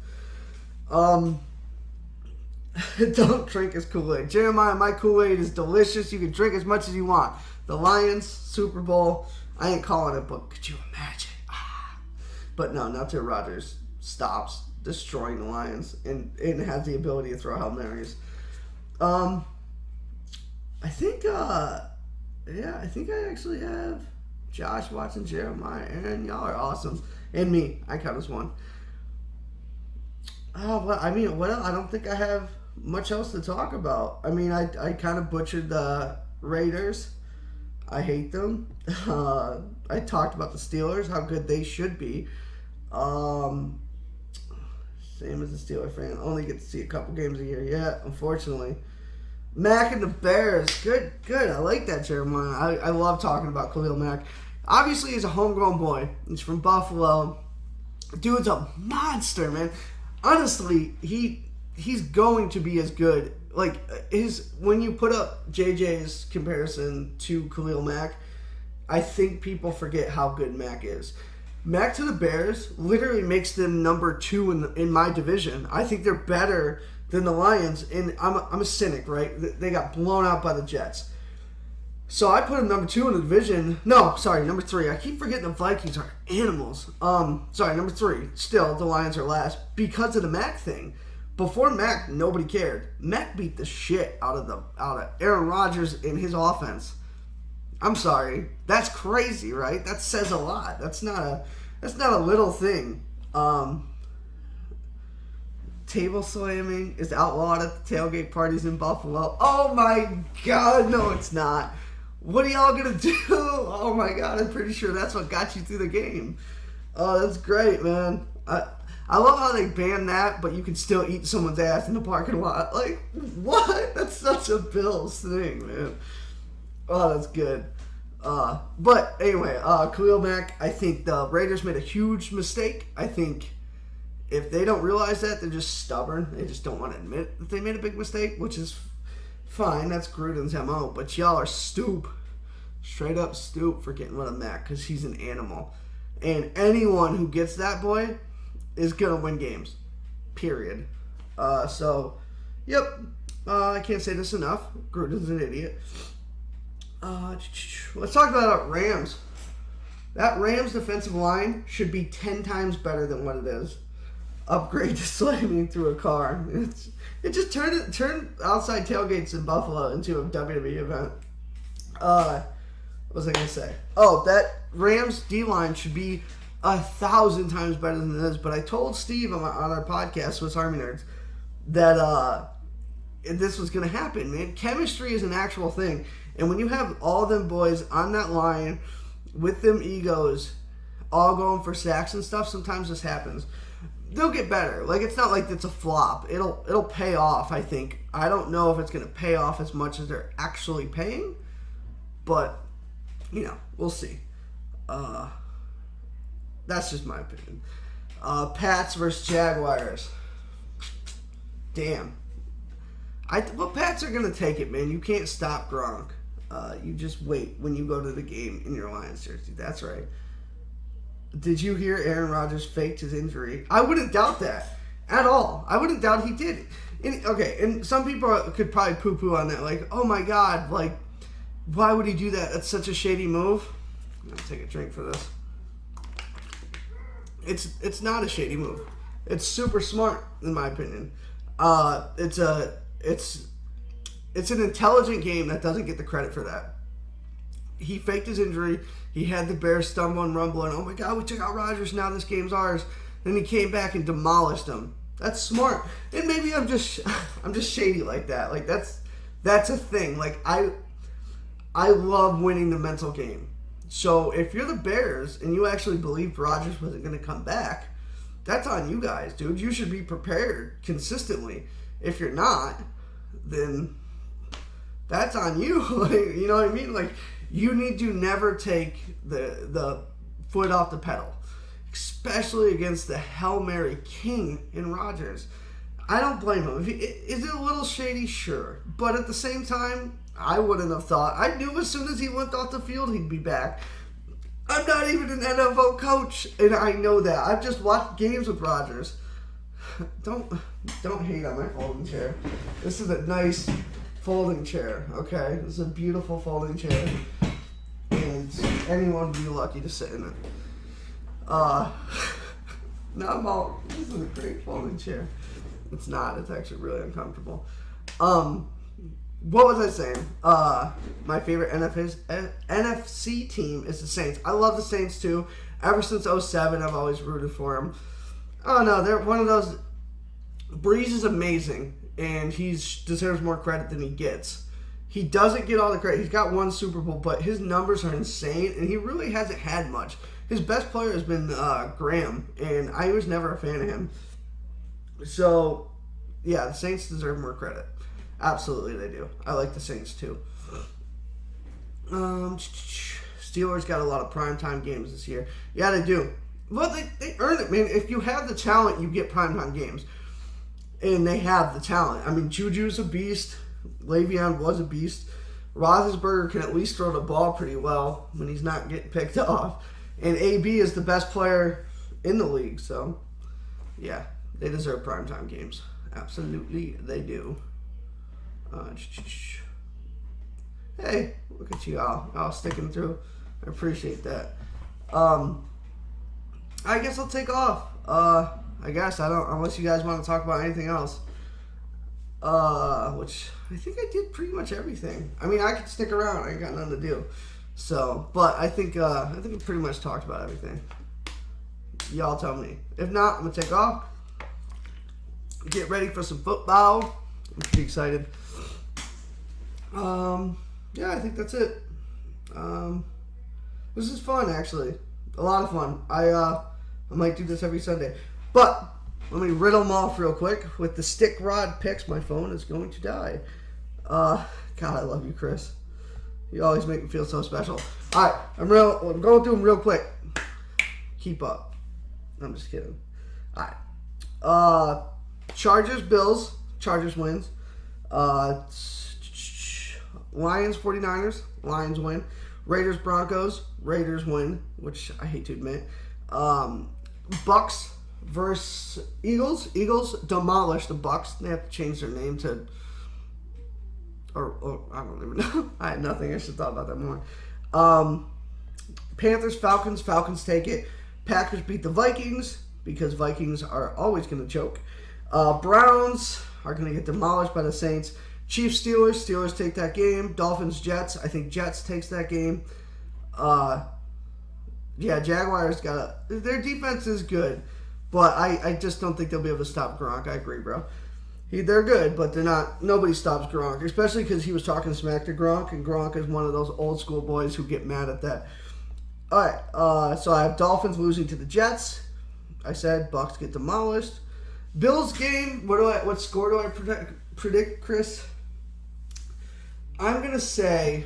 Don't drink his Kool-Aid. Jeremiah, my Kool-Aid is delicious. You can drink as much as you want. The Lions, Super Bowl. I ain't calling it, but could you imagine? But no, not till Rodgers stops destroying the Lions and has the ability to throw Hail Marys. I think I actually have Josh, Watson, Jeremiah, and y'all are awesome. And me, I count as one. Well, I mean, what else? I don't think I have much else to talk about. I mean, I kind of butchered the Raiders. I hate them. I talked about the Steelers, how good they should be. Same as the Steeler fan. Only get to see a couple games a year. Yeah, unfortunately. Mac and the Bears. Good. I like that, Jeremiah. I love talking about Khalil Mack. Obviously, he's a homegrown boy. He's from Buffalo. Dude's a monster, man. Honestly, he's going to be as good. Like, when you put up JJ's comparison to Khalil Mack, I think people forget how good Mack is. Mack to the Bears literally makes them number 2 in my division. I think they're better than the Lions, and I'm a cynic, right? They got blown out by the Jets. So I put them number 2 in the division. No, sorry, number 3. I keep forgetting the Vikings are animals. Sorry, number 3. Still, the Lions are last because of the Mack thing. Before Mack, nobody cared. Mack beat the shit out of Aaron Rodgers in his offense. I'm sorry. That's crazy, right? That says a lot. That's not a little thing. Table slamming is outlawed at the tailgate parties in Buffalo. Oh my God, no, it's not. What are y'all gonna do? Oh my God, I'm pretty sure that's what got you through the game. Oh, that's great, man. I love how they banned that, but you can still eat someone's ass in the parking lot. Like, what? That's such a Bills thing, man. Oh, that's good. But anyway, Khalil Mack, I think the Raiders made a huge mistake. I think if they don't realize that, they're just stubborn. They just don't want to admit that they made a big mistake, which is fine. That's Gruden's MO. But y'all are straight up stoop for getting rid of Mack because he's an animal. And anyone who gets that boy is going to win games. Period. Yep. I can't say this enough. Gruden's an idiot. Let's talk about Rams. That Rams defensive line should be 10 times better than what it is. Upgrade to slamming through a car. It just turned outside tailgates in Buffalo into a WWE event. What was I going to say? Oh, that Rams D-line should be 1,000 times better than it is. But I told Steve on our podcast, Swiss Army Nerds, that this was going to happen, man. Chemistry is an actual thing. And when you have all them boys on that line with them egos all going for sacks and stuff, sometimes this happens. They'll get better. Like, it's not like it's a flop. It'll pay off, I think. I don't know if it's going to pay off as much as they're actually paying, but, we'll see. That's just my opinion. Pats versus Jaguars. Damn. Pats are going to take it, man. You can't stop Gronk. You just wait when you go to the game in your Lions jersey. That's right. Did you hear Aaron Rodgers faked his injury? I wouldn't doubt that at all. I wouldn't doubt he did. And some people could probably poo-poo on that. Like, oh my God, like, why would he do that? That's such a shady move. I'm going to take a drink for this. It's not a shady move. It's super smart, in my opinion. It's an intelligent game that doesn't get the credit for that. He faked his injury. He had the Bears stumble and rumble, and oh my God, we took out Rodgers. Now this game's ours. Then he came back and demolished him. That's smart. And maybe I'm just shady like that. Like that's a thing. Like I love winning the mental game. So if you're the Bears and you actually believed Rodgers wasn't going to come back, that's on you guys, dude. You should be prepared consistently. If you're not, then that's on you. Like, you know what I mean? Like, you need to never take the foot off the pedal, especially against the Hail Mary King in Rodgers. I don't blame him. Is it a little shady? Sure. But at the same time, I wouldn't have thought. I knew as soon as he went off the field, he'd be back. I'm not even an NFL coach, and I know that. I've just watched games with Rodgers. Don't hate on my folding chair. This is a nice folding chair, okay? This is a beautiful folding chair, and anyone would be lucky to sit in it. Now I'm all, this is a great folding chair. It's not. It's actually really uncomfortable. What was I saying? My favorite NFC team is the Saints. I love the Saints too. Ever since 2007, I've always rooted for them. Oh no, they're one of those. Breeze is amazing, and he deserves more credit than he gets. He doesn't get all the credit. He's got one Super Bowl, but his numbers are insane, and he really hasn't had much. His best player has been Graham, and I was never a fan of him. So, yeah, the Saints deserve more credit. Absolutely, they do. I like the Saints, too. Steelers got a lot of primetime games this year. Yeah, they do. Well, they earn it, man. If you have the talent, you get primetime games. And they have the talent. I mean, Juju's a beast. Le'Veon was a beast. Roethlisberger can at least throw the ball pretty well when he's not getting picked off. And AB is the best player in the league. So, yeah, they deserve primetime games. Absolutely, they do. Hey, look at you all sticking through. I appreciate that. I guess I'll take off. I guess I don't, unless you guys want to talk about anything else. Which I think I did pretty much everything. I mean, I could stick around. I ain't got nothing to do. So, but I think we pretty much talked about everything. Y'all tell me. If not, I'm gonna take off. Get ready for some football. I'm pretty excited. Yeah, I think that's it. This is fun, actually. A lot of fun. I might do this every Sunday. But let me riddle them off real quick. With the stick rod picks, my phone is going to die. God, I love you, Chris. You always make me feel so special. All right, I'm going through them real quick. Keep up. I'm just kidding. All right. Chargers, Bills. Chargers wins. Lions, 49ers. Lions win. Raiders, Broncos. Raiders win, which I hate to admit. Bucks versus Eagles. Eagles demolish the Bucks. They have to change their name to... Or I don't even know. I had nothing. I should have thought about that more. Panthers, Falcons. Falcons take it. Packers beat the Vikings because Vikings are always going to choke. Browns are going to get demolished by the Saints. Chiefs, Steelers. Steelers take that game. Dolphins, Jets. I think Jets takes that game. Yeah, Jaguars their defense is good, but I just don't think they'll be able to stop Gronk. I agree, bro. They're good, but they're not. Nobody stops Gronk, especially because he was talking smack to Gronk, and Gronk is one of those old school boys who get mad at that. All right, so I have Dolphins losing to the Jets. I said Bucks get demolished. Bills game. What score do I predict, Chris? I'm gonna say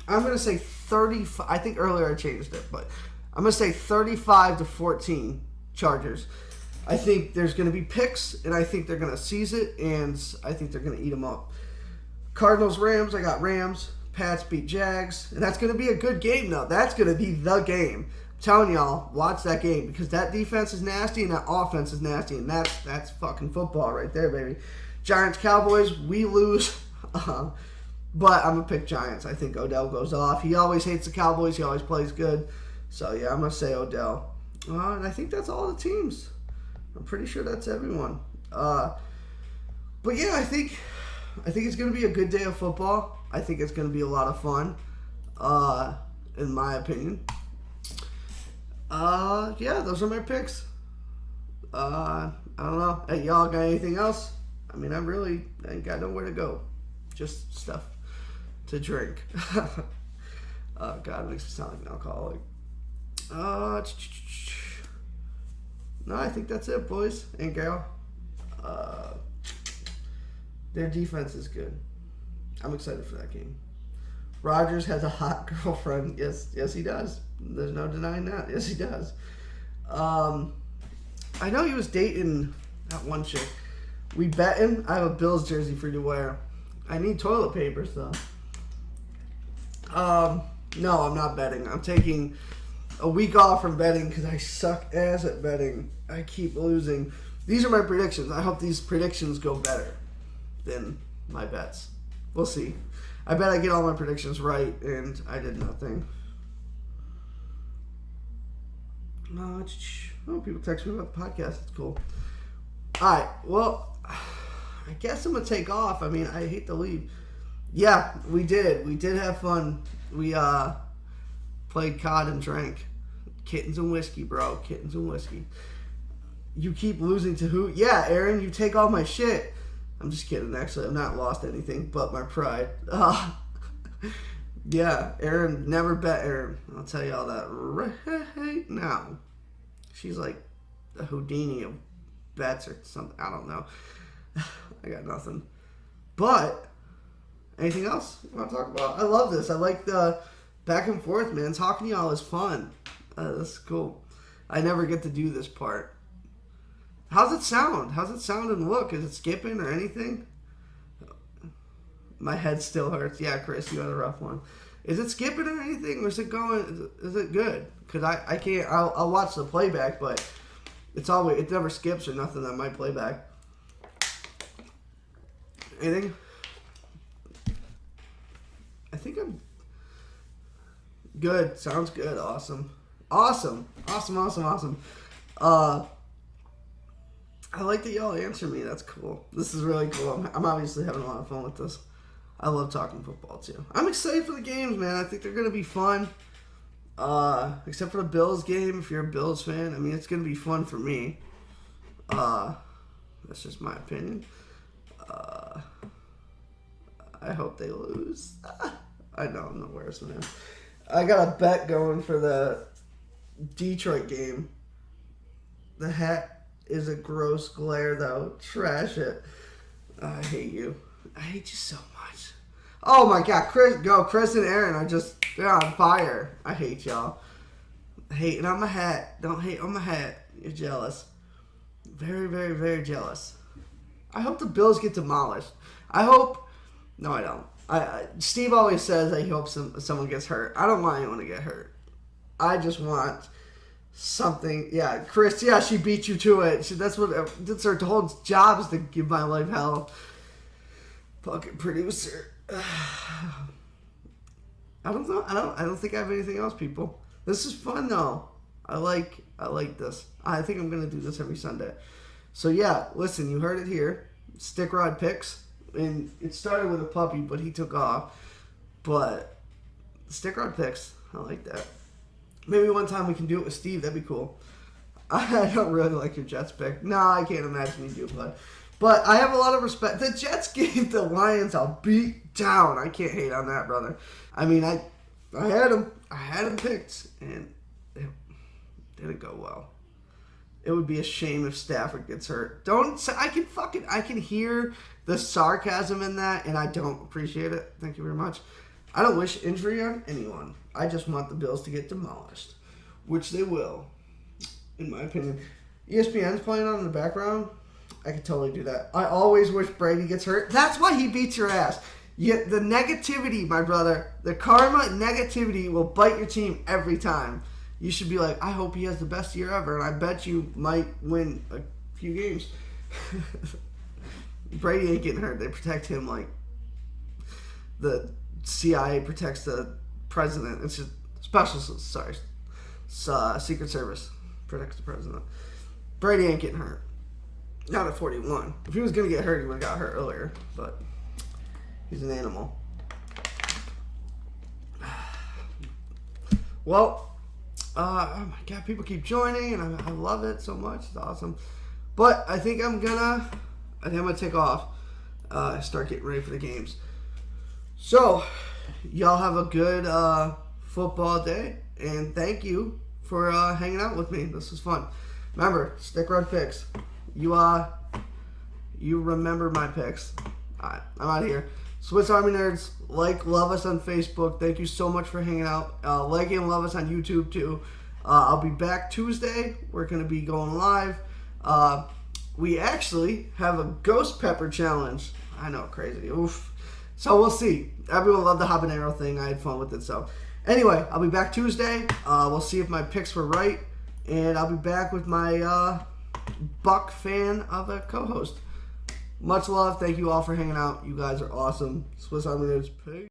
35. I think earlier I changed it, but I'm gonna say 35-14 Chargers. I think there's gonna be picks, and I think they're gonna seize it, and I think they're gonna eat them up. Cardinals, Rams. I got Rams. Pats beat Jags, and that's gonna be a good game though. That's gonna be the game. I'm telling y'all, watch that game because that defense is nasty and that offense is nasty, and that's fucking football right there, baby. Giants, Cowboys. We lose. But I'm going to pick Giants. I think Odell goes off. He always hates the Cowboys. He always plays good. So, yeah, I'm going to say Odell. And I think that's all the teams. I'm pretty sure that's everyone. But yeah, I think it's going to be a good day of football. I think it's going to be a lot of fun, in my opinion. Yeah, those are my picks. I don't know. Hey, y'all got anything else? I mean, I ain't got nowhere to go. Just stuff to drink. Oh, God, it makes me sound like an alcoholic. No, I think that's it, boys and gal. Their defense is good. I'm excited for that game. Rodgers has a hot girlfriend. Yes, he does. There's no denying that. Yes, he does. I know he was dating that one chick. We betting. I have a Bills jersey for you to wear. I need toilet paper, though. No, I'm not betting. I'm taking a week off from betting because I suck ass at betting. I keep losing. These are my predictions. I hope these predictions go better than my bets. We'll see. I bet I get all my predictions right, and I did nothing. Oh, people text me about the podcast. It's cool. All right. Well, I guess I'm going to take off. I mean, I hate to leave. Yeah, we did. We did have fun. We played COD and drank. Kittens and whiskey, bro. Kittens and whiskey. You keep losing to who? Yeah, Aaron, you take all my shit. I'm just kidding, actually. I've not lost anything but my pride. Yeah, Aaron, never bet Aaron. I'll tell you all that right now. She's like a Houdini of bets or something. I don't know. I got nothing. But, anything else you want to talk about? I love this. I like the back and forth, man. Talking to y'all is fun. That's cool. I never get to do this part. How's it sound? How's it sound and look? Is it skipping or anything? My head still hurts. Yeah, Chris, you had a rough one. Is it skipping or anything? Or is it going? Is it good? Because I can't. I'll watch the playback, but it never skips or nothing on my playback. Anything? I think I'm good. Sounds good. Awesome. I like that y'all answer me. That's cool. This is really cool. I'm obviously having a lot of fun with this. I love talking football, too. I'm excited for the games, man. I think they're going to be fun. Except for the Bills game, if you're a Bills fan. I mean, it's going to be fun for me. That's just my opinion. I hope they lose. I know, I'm the worst, man. I got a bet going for the Detroit game. The hat is a gross glare, though. Trash it. I hate you. I hate you so much. Oh, my God. Chris and Aaron they're on fire. I hate y'all. Hating on my hat. Don't hate on my hat. You're jealous. Very, very, very jealous. I hope the Bills get demolished. No, I don't. Steve always says that he hopes someone gets hurt. I don't want anyone to get hurt. I just want something. Yeah, Chris, yeah, she beat you to it. That's her whole job, is to give my life hell. Fucking producer. I don't know. I don't think I have anything else, people. This is fun, though. I like this. I think I'm going to do this every Sunday. So, yeah, listen, you heard it here. Stick Rod Picks. And it started with a puppy, but he took off. But Stick Rod Picks, I like that. Maybe one time we can do it with Steve. That'd be cool. I don't really like your Jets pick. No, I can't imagine you do, but I have a lot of respect. The Jets gave the Lions a beat down. I can't hate on that, brother. I mean, I had them. I had them picked, and it didn't go well. It would be a shame if Stafford gets hurt. I can hear the sarcasm in that, and I don't appreciate it. Thank you very much. I don't wish injury on anyone. I just want the Bills to get demolished, which they will, in my opinion. ESPN's playing on in the background. I could totally do that. I always wish Brady gets hurt. That's why he beats your ass. Yet the negativity, my brother, the karma negativity will bite your team every time. You should be like, I hope he has the best year ever, and I bet you might win a few games. Brady ain't getting hurt. They protect him like the CIA protects the president. It's just Secret Service protects the president. Brady ain't getting hurt. Not at 41. If he was going to get hurt, he would have got hurt earlier. But he's an animal. Well, oh my God, people keep joining, and I love it so much. It's awesome. But I think I'm gonna take off. Start getting ready for the games. So, y'all have a good football day, and thank you for hanging out with me. This was fun. Remember, stick red picks. You remember my picks. All right, I'm out of here. Swiss Army Nerds, love us on Facebook. Thank you so much for hanging out. Like and love us on YouTube too. I'll be back Tuesday. We're going to be going live. We actually have a ghost pepper challenge. I know, crazy. Oof. So we'll see. Everyone loved the habanero thing. I had fun with it. So anyway, I'll be back Tuesday. We'll see if my picks were right. And I'll be back with my Buck fan of a co-host. Much love. Thank you all for hanging out. You guys are awesome. Swiss Army Nerds. Peace.